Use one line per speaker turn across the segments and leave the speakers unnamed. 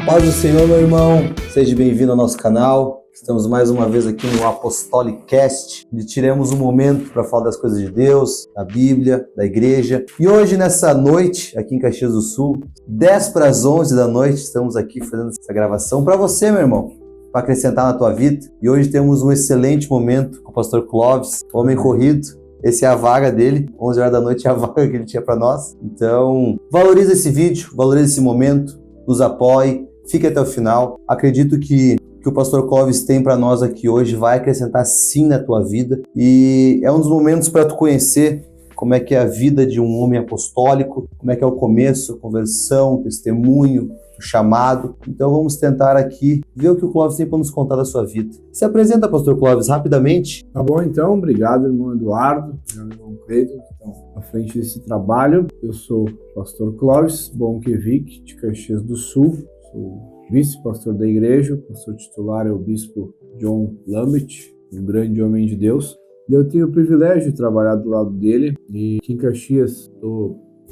Paz do Senhor, meu irmão, seja bem-vindo ao nosso canal. Estamos mais uma vez aqui no Apostolicast, onde tiramos um momento para falar das coisas de Deus, da Bíblia, da igreja. E hoje, nessa noite, aqui em Caxias do Sul, 10 para as 11 da noite, estamos aqui fazendo essa gravação para você, meu irmão, para acrescentar na tua vida. E hoje temos um excelente momento com o pastor Clóvis, homem corrido. Essa é a vaga dele, 11 horas da noite é a vaga que ele tinha para nós. Então, valorize esse vídeo, valorize esse momento, nos apoie, fique até o final. Acredito que o pastor Clóvis tem para nós aqui hoje vai acrescentar sim na tua vida. E é um dos momentos para tu conhecer como é que é a vida de um homem apostólico, como é que é o começo, a conversão, o testemunho, o chamado. Então vamos tentar aqui ver o que o Clóvis tem para nos contar da sua vida. Se apresenta, pastor Clóvis, rapidamente.
Tá bom, então. Obrigado, irmão Eduardo, irmão Cleiton, que estão à frente desse trabalho. Eu sou o pastor Clóvis Bonkevic, de Caxias do Sul. Sou vice-pastor da igreja. O pastor titular é o bispo John Lambert, um grande homem de Deus. Eu tenho o privilégio de trabalhar do lado dele. E aqui em Caxias,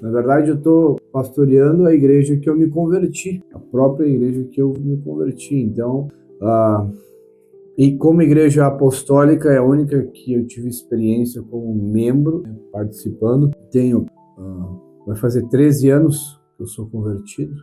na verdade, eu estou pastoreando a igreja que eu me converti, a própria igreja que eu me converti. Então, e como igreja apostólica, é a única que eu tive experiência como membro, participando. Vai fazer 13 anos que eu sou convertido,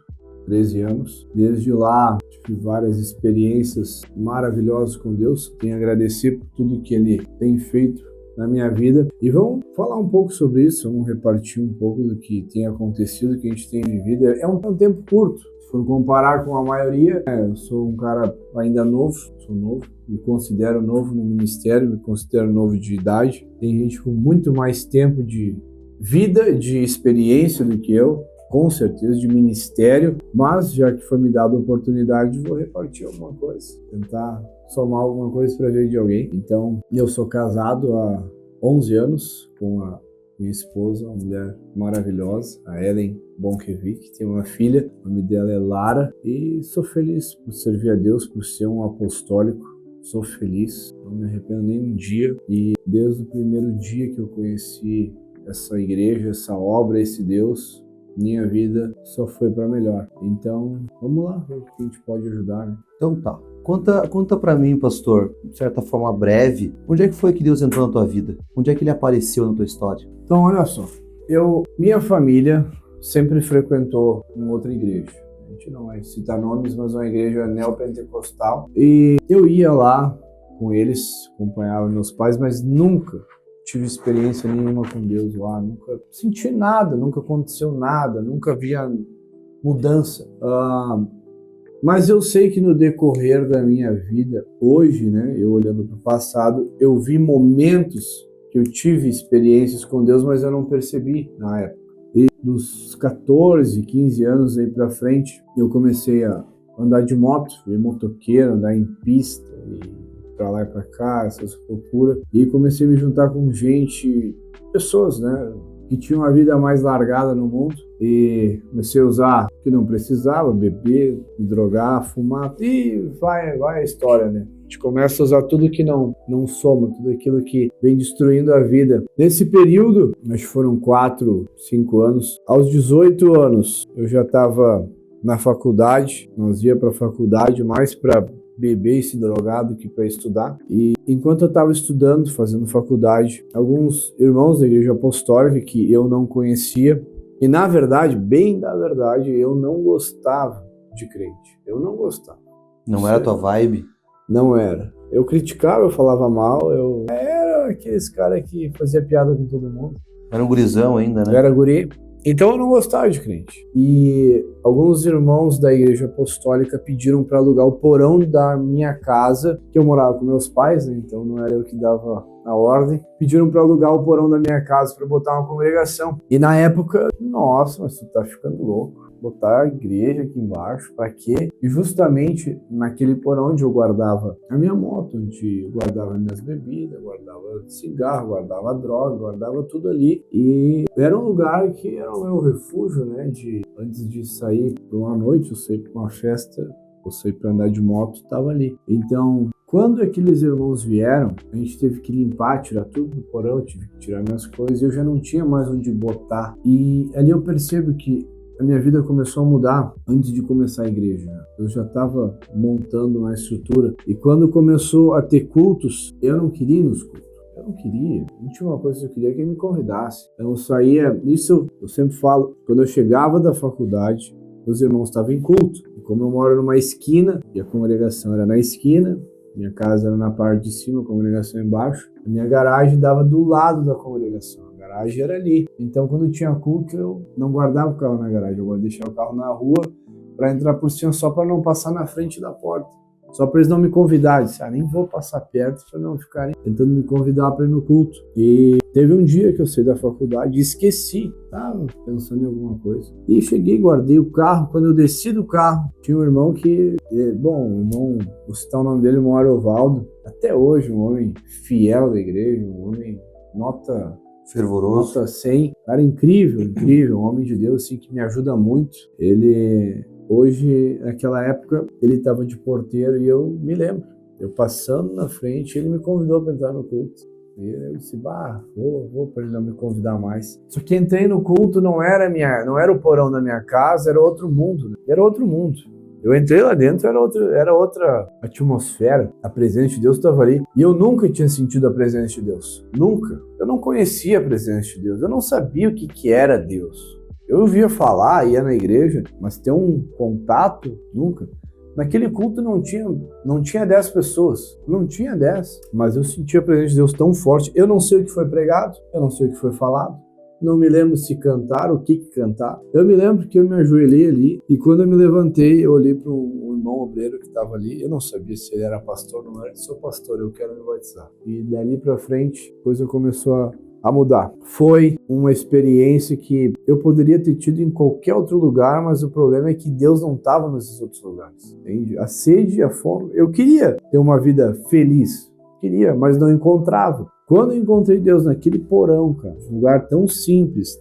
13 anos. Desde lá, tive várias experiências maravilhosas com Deus. Tenho a agradecer por tudo que Ele tem feito na minha vida. E vamos falar um pouco sobre isso, vamos repartir um pouco do que tem acontecido, do que a gente tem vivido. É um tempo curto. Se for comparar com a maioria, eu sou um cara ainda novo, sou novo, me considero novo no ministério, me considero novo de idade. Tem gente com muito mais tempo de vida, de experiência do que eu, com certeza, de ministério, mas já que foi me dada a oportunidade, vou repartir alguma coisa, tentar somar alguma coisa para ver de alguém. Então, eu sou casado há 11 anos com a minha esposa, uma mulher maravilhosa, a Ellen Bonkevic, tem uma filha, o nome dela é Lara, e sou feliz por servir a Deus, por ser um apostólico, sou feliz, não me arrependo nem um dia, e desde o primeiro dia que eu conheci essa igreja, essa obra, esse Deus, minha vida só foi para melhor. Então, vamos lá, ver o que a gente pode ajudar, né?
Então tá. Conta para mim, pastor, de certa forma breve, onde é que foi que Deus entrou na tua vida? Onde é que Ele apareceu na tua história?
Então, olha só. Minha família sempre frequentou uma outra igreja. A gente não vai citar nomes, mas uma igreja neopentecostal. E eu ia lá com eles, acompanhava meus pais, mas nunca tive experiência nenhuma com Deus lá, nunca senti nada, nunca aconteceu nada, nunca via mudança. Mas eu sei que no decorrer da minha vida, hoje, né, eu olhando para o passado, eu vi momentos que eu tive experiências com Deus, mas eu não percebi na época. E dos 14, 15 anos aí para frente, eu comecei a andar de moto, fui motoqueiro, andar em pista, e para lá e para cá, essas loucuras. E comecei a me juntar com pessoas, né, que tinham uma vida mais largada no mundo. E comecei a usar o que não precisava, beber, me drogar, fumar. E vai a história, né? A gente começa a usar tudo que não soma, tudo aquilo que vem destruindo a vida. Nesse período, acho que foram 4, 5 anos. Aos 18 anos, eu já estava na faculdade. Nós ia para a faculdade mais para beber e se drogar do que para estudar. E enquanto eu estava estudando, fazendo faculdade, alguns irmãos da igreja apostólica que eu não conhecia, e na verdade, bem da verdade, eu não gostava de crente. Eu não gostava.
Não era a tua vibe?
Não era. Eu criticava, eu falava mal, eu era aqueles caras que fazia piada com todo mundo.
Era um gurizão ainda, né?
Eu era guri. Então eu não gostava de crente. E alguns irmãos da igreja apostólica pediram para alugar o porão da minha casa, que eu morava com meus pais, né? Então não era eu que dava a ordem. Pediram para alugar o porão da minha casa para botar uma congregação. E na época, nossa, mas tu tá ficando louco. Botar a igreja aqui embaixo, pra quê? E justamente naquele porão onde eu guardava a minha moto, onde eu guardava minhas bebidas, guardava cigarro, guardava droga, guardava tudo ali. E era um lugar que era o meu refúgio, né? Antes de sair para uma noite, eu saí para uma festa, eu saí para andar de moto, tava ali. Então, quando aqueles irmãos vieram, a gente teve que limpar, tirar tudo do porão, tive que tirar minhas coisas, e eu já não tinha mais onde botar. E ali eu percebo que a minha vida começou a mudar antes de começar a igreja. Eu já estava montando uma estrutura. E quando começou a ter cultos, eu não queria ir nos cultos. Eu não queria. Não tinha uma coisa que eu queria que ele me convidasse. Então eu saía... Isso eu sempre falo. Quando eu chegava da faculdade, meus irmãos estavam em culto. E como eu moro numa esquina, e a congregação era na esquina, minha casa era na parte de cima, a congregação embaixo, a minha garagem dava do lado da congregação. A garagem era ali. Então, quando tinha culto, eu não guardava o carro na garagem. Eu deixava o carro na rua para entrar por cima, só para não passar na frente da porta. Só para eles não me convidarem. Eu disse, nem vou passar perto para não ficarem tentando me convidar para ir no culto. E teve um dia que eu saí da faculdade e esqueci. Estava pensando em alguma coisa. E cheguei, guardei o carro. Quando eu desci do carro, tinha um irmão que... Bom, o irmão, vou citar o nome dele, o irmão Arovaldo. Até hoje, um homem fiel da igreja, um homem nota
Fervoroso.
Nota 100. Cara, incrível, incrível. Um homem de Deus, assim, que me ajuda muito. Ele... Hoje, naquela época, ele estava de porteiro e eu me lembro. Eu passando na frente, ele me convidou para entrar no culto. E eu disse, vou para ele não me convidar mais. Só que entrei no culto, não era o porão da minha casa, era outro mundo. Né? Era outro mundo. Eu entrei lá dentro, era outra atmosfera. A presença de Deus estava ali. E eu nunca tinha sentido a presença de Deus. Nunca. Eu não conhecia a presença de Deus. Eu não sabia o que era Deus. Eu ouvia falar, ia na igreja, mas ter um contato, nunca. Naquele culto não tinha 10 pessoas, não tinha 10, mas eu sentia a presença de Deus tão forte. Eu não sei o que foi pregado, eu não sei o que foi falado, não me lembro se cantaram, o que cantaram. Eu me lembro que eu me ajoelhei ali e quando eu me levantei, eu olhei para um irmão obreiro que estava ali. Eu não sabia se ele era pastor, não era. Sou pastor, eu quero me batizar. E dali para frente, a coisa começou a mudar. Foi uma experiência que eu poderia ter tido em qualquer outro lugar, mas o problema é que Deus não estava nesses outros lugares. Entende? A sede, a fome. Eu queria ter uma vida feliz, mas não encontrava. Quando eu encontrei Deus naquele porão, cara, um lugar tão simples,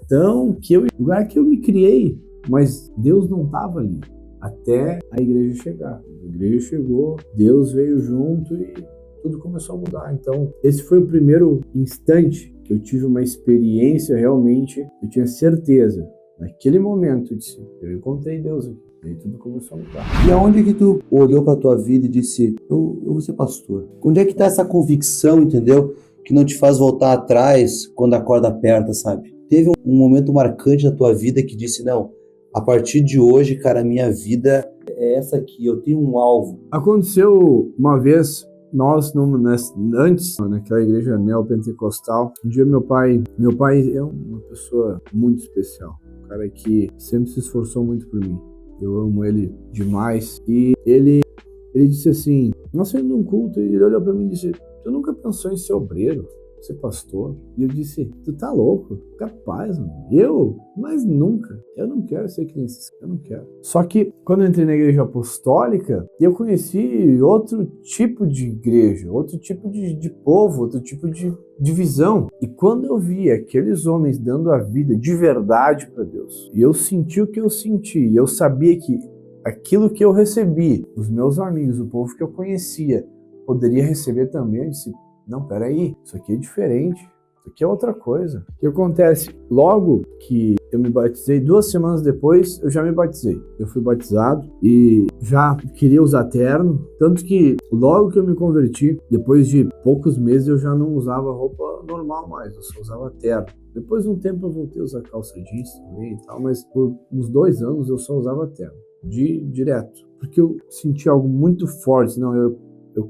lugar que eu me criei, mas Deus não estava ali, até a igreja chegar. A igreja chegou, Deus veio junto e tudo começou a mudar. Então, esse foi o primeiro instante que eu tive uma experiência realmente, eu tinha certeza. Naquele momento, eu disse, eu encontrei Deus aqui. E aí tudo começou a mudar.
E aonde que tu olhou pra tua vida e disse, eu vou ser pastor? Onde é que tá essa convicção, entendeu? Que não te faz voltar atrás quando a corda aperta, sabe? Teve um momento marcante na tua vida que disse, não, a partir de hoje, cara, a minha vida é essa aqui, eu tenho um alvo.
Aconteceu uma vez... Antes, naquela igreja neopentecostal, um dia meu pai é uma pessoa muito especial, um cara que sempre se esforçou muito por mim, eu amo ele demais, e ele disse assim, nós saímos num culto, e ele olhou pra mim e disse, tu nunca pensou em ser obreiro, ser pastor? E eu disse, tu tá louco? Capaz, mano. Mas nunca. Eu não quero ser que nesses, eu não quero. Só que quando eu entrei na igreja apostólica, eu conheci outro tipo de igreja, outro tipo de povo, outro tipo de visão. E quando eu vi aqueles homens dando a vida de verdade para Deus, e eu senti o que eu senti, e eu sabia que aquilo que eu recebi, os meus amigos, o povo que eu conhecia, poderia receber também, eu disse, não, peraí, isso aqui é diferente, isso aqui é outra coisa. O que acontece? Logo que eu me batizei, 2 semanas depois, eu já me batizei. Eu fui batizado e já queria usar terno, tanto que logo que eu me converti, depois de poucos meses eu já não usava roupa normal mais, eu só usava terno. Depois de um tempo eu voltei a usar calça jeans também e tal, mas por uns 2 anos eu só usava terno, direto, porque eu senti algo muito forte, não, eu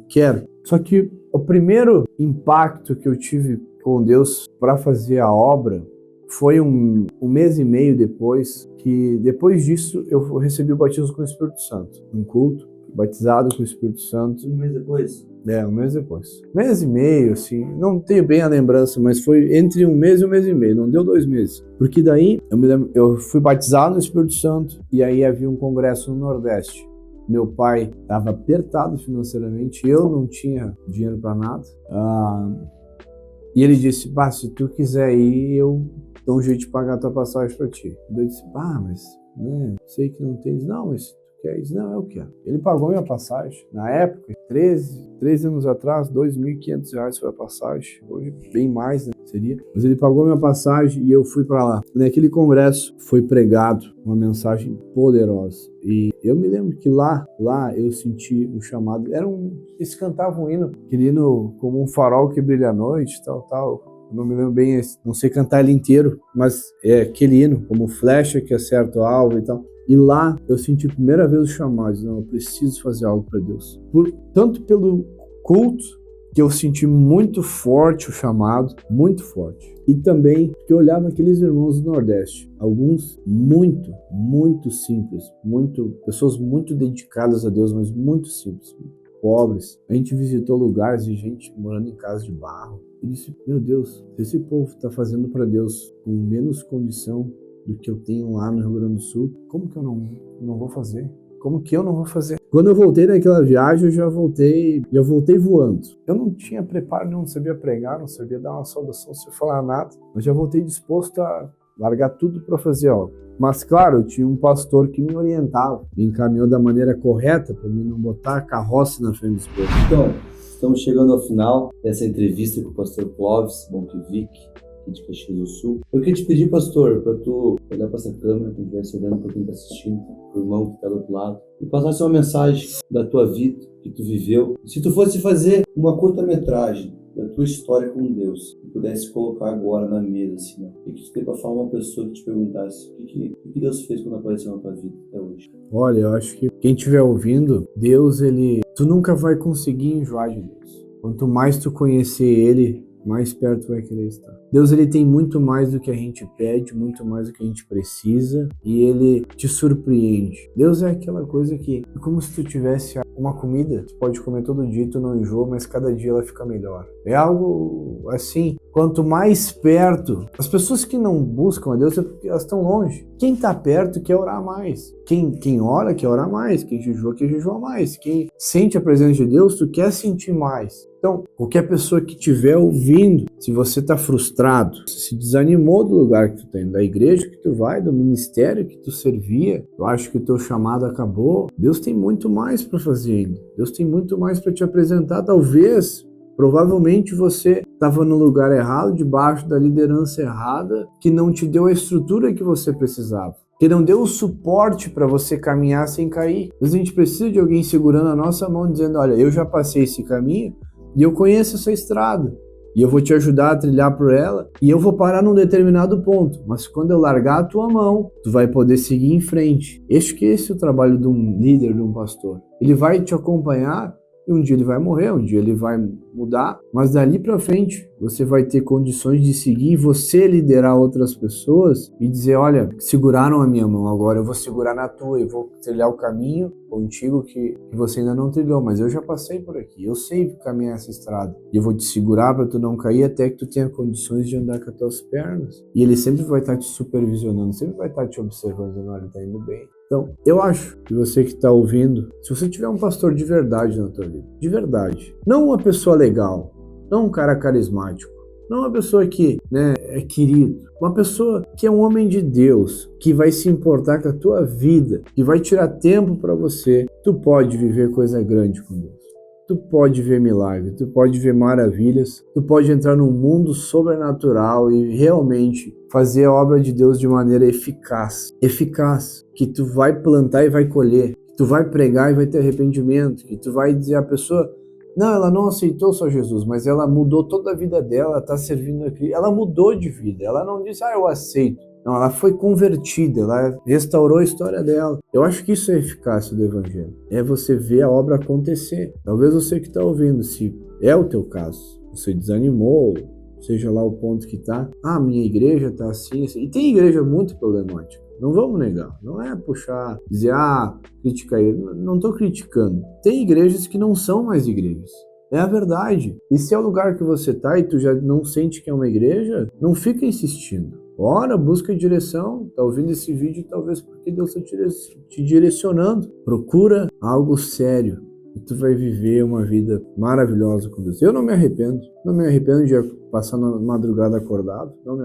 quero. Só que o primeiro impacto que eu tive com Deus para fazer a obra foi um mês e meio depois, que depois disso eu recebi o batismo com o Espírito Santo. Um culto, batizado com o Espírito Santo.
Um mês depois?
Um mês depois. Mês e meio, assim, não tenho bem a lembrança, mas foi entre um mês e meio, não deu 2 meses. Porque daí, eu me lembro, eu fui batizado no Espírito Santo e aí havia um congresso no Nordeste. Meu pai estava apertado financeiramente, eu não tinha dinheiro para nada. E ele disse, se tu quiser ir, eu dou um jeito de pagar a tua passagem para ti. Eu disse, mas sei que não tem. Não, mas se tu quer isso? Não, eu quero. Ele pagou minha passagem. Na época, 13 anos atrás, R$2.500 foi a passagem. Hoje, bem mais, né? Seria. Mas ele pagou minha passagem e eu fui para lá. Naquele congresso foi pregado uma mensagem poderosa. E eu me lembro que lá eu senti um chamado. Eles cantavam um hino, aquele hino como um farol que brilha à noite, tal. Eu não me lembro bem, não sei cantar ele inteiro, mas é aquele hino, como flecha que acerta o alvo e tal. E lá eu senti a primeira vez o chamado, não, eu preciso fazer algo para Deus. Tanto pelo culto, que eu senti muito forte o chamado, muito forte. E também que eu olhava aqueles irmãos do Nordeste, alguns muito, muito simples, pessoas muito dedicadas a Deus, mas muito simples, pobres. A gente visitou lugares de gente morando em casa de barro. Eu disse, meu Deus, se esse povo está fazendo para Deus com menos condição do que eu tenho lá no Rio Grande do Sul, como que eu não vou fazer? Como que eu não vou fazer? Quando eu voltei daquela viagem, eu já voltei voando. Eu não tinha preparo, não sabia pregar, não sabia dar uma saudação, não sabia falar nada. Mas já voltei disposto a largar tudo para fazer algo. Mas, claro, eu tinha um pastor que me orientava, me encaminhou da maneira correta para mim não botar a carroça na frente dos povos.
Então, estamos chegando ao final dessa entrevista com o pastor Clóvis Bonkevic, aqui de Caxias do Sul. Eu queria te pedir, pastor, para tu olhar para essa câmera, quando estivesse olhando para quem está assistindo, para o irmão que está do outro lado, e passasse uma mensagem da tua vida, que tu viveu. Se tu fosse fazer uma curta-metragem da tua história com Deus, e pudesse colocar agora na mesa, assim, né? O que tu tem para falar uma pessoa que te perguntasse o que Deus fez quando apareceu na tua vida até hoje?
Olha, eu acho que quem estiver ouvindo, Deus, tu nunca vai conseguir enjoar de Deus. Quanto mais tu conhecer Ele, mais perto vai querer estar. Deus, ele tem muito mais do que a gente pede, muito mais do que a gente precisa, e ele te surpreende. Deus é aquela coisa que é como se tu tivesse uma comida, tu pode comer todo dia e tu não enjoa, mas cada dia ela fica melhor. É algo assim, quanto mais perto, as pessoas que não buscam a Deus é porque elas estão longe. Quem está perto quer orar mais. Quem ora quer orar mais, quem jejua quer jejuar mais. Quem sente a presença de Deus, tu quer sentir mais. Então, qualquer pessoa que estiver ouvindo, se você está frustrado, se desanimou do lugar que tu tem, da igreja que tu vai, do ministério que tu servia, eu acho que o teu chamado acabou, Deus tem muito mais para fazer ainda. Deus tem muito mais para te apresentar. Provavelmente você estava no lugar errado, debaixo da liderança errada, que não te deu a estrutura que você precisava, que não deu o suporte para você caminhar sem cair. Mas a gente precisa de alguém segurando a nossa mão, dizendo, olha, eu já passei esse caminho e eu conheço essa estrada. E eu vou te ajudar a trilhar por ela, e eu vou parar num determinado ponto. Mas quando eu largar a tua mão, tu vai poder seguir em frente. Esse é o trabalho de um líder, de um pastor. Ele vai te acompanhar, e um dia ele vai morrer, um dia ele vai mudar, mas dali pra frente você vai ter condições de seguir, você liderar outras pessoas e dizer, olha, seguraram a minha mão, agora eu vou segurar na tua, eu vou trilhar o caminho contigo que você ainda não trilhou, mas eu já passei por aqui, eu sei caminhar essa estrada, e eu vou te segurar para tu não cair até que tu tenha condições de andar com as tuas pernas. E ele sempre vai estar te supervisionando, sempre vai estar te observando, dizendo, olha, tá indo bem. Então, eu acho que você que está ouvindo, se você tiver um pastor de verdade na tua vida, de verdade, não uma pessoa legal, não um cara carismático, não uma pessoa que é querido, uma pessoa que é um homem de Deus, que vai se importar com a tua vida, que vai tirar tempo para você, tu pode viver coisa grande com Deus. Tu pode ver milagre, tu pode ver maravilhas, tu pode entrar num mundo sobrenatural e realmente fazer a obra de Deus de maneira eficaz, que tu vai plantar e vai colher, que tu vai pregar e vai ter arrependimento, que tu vai dizer à pessoa, não, ela não aceitou só Jesus, mas ela mudou toda a vida dela, ela está servindo aqui, ela mudou de vida, ela não disse, eu aceito. Não, ela foi convertida, ela restaurou a história dela. Eu acho que isso é a eficácia do Evangelho. É você ver a obra acontecer. Talvez você que está ouvindo, se é o teu caso, você desanimou, seja lá o ponto que está, minha igreja está assim. E tem igreja muito problemática. Não vamos negar. Não é puxar, dizer, criticar ele. Não estou criticando. Tem igrejas que não são mais igrejas. É a verdade. E se é o lugar que você está e tu já não sente que é uma igreja, não fica insistindo. Ora, busca direção, tá ouvindo esse vídeo talvez porque Deus está te direcionando. Procura algo sério e tu vai viver uma vida maravilhosa com Deus. Eu não me arrependo de passar na madrugada acordado, não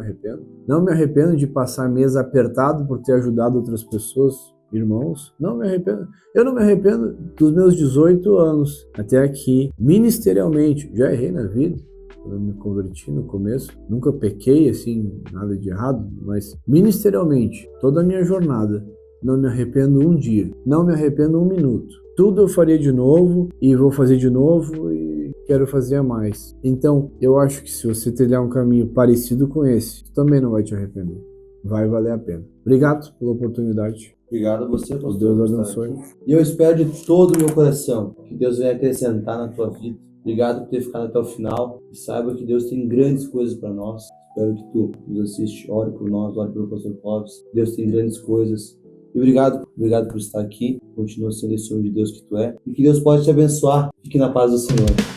me arrependo de passar mês apertado por ter ajudado outras pessoas irmãos, não me arrependo. Eu não me arrependo dos meus 18 anos até aqui, ministerialmente. Já errei na vida, eu me converti no começo, nunca pequei, assim, nada de errado, mas ministerialmente, toda a minha jornada, não me arrependo um dia, não me arrependo um minuto. Tudo eu faria de novo e vou fazer de novo e quero fazer a mais. Então, eu acho que se você trilhar um caminho parecido com esse, tu também não vai te arrepender. Vai valer a pena. Obrigado pela oportunidade.
Obrigado a você, pastor.
Deus abençoe.
E eu espero de todo o meu coração que Deus venha acrescentar na tua vida. Obrigado por ter ficado até o final. E saiba que Deus tem grandes coisas para nós. Espero que tu nos assiste, ore por nós, ore pelo pastor Clóvis. Deus tem grandes coisas. E obrigado por estar aqui. Continua sendo esse homem de Deus que tu é. E que Deus pode te abençoar. Fique na paz do Senhor.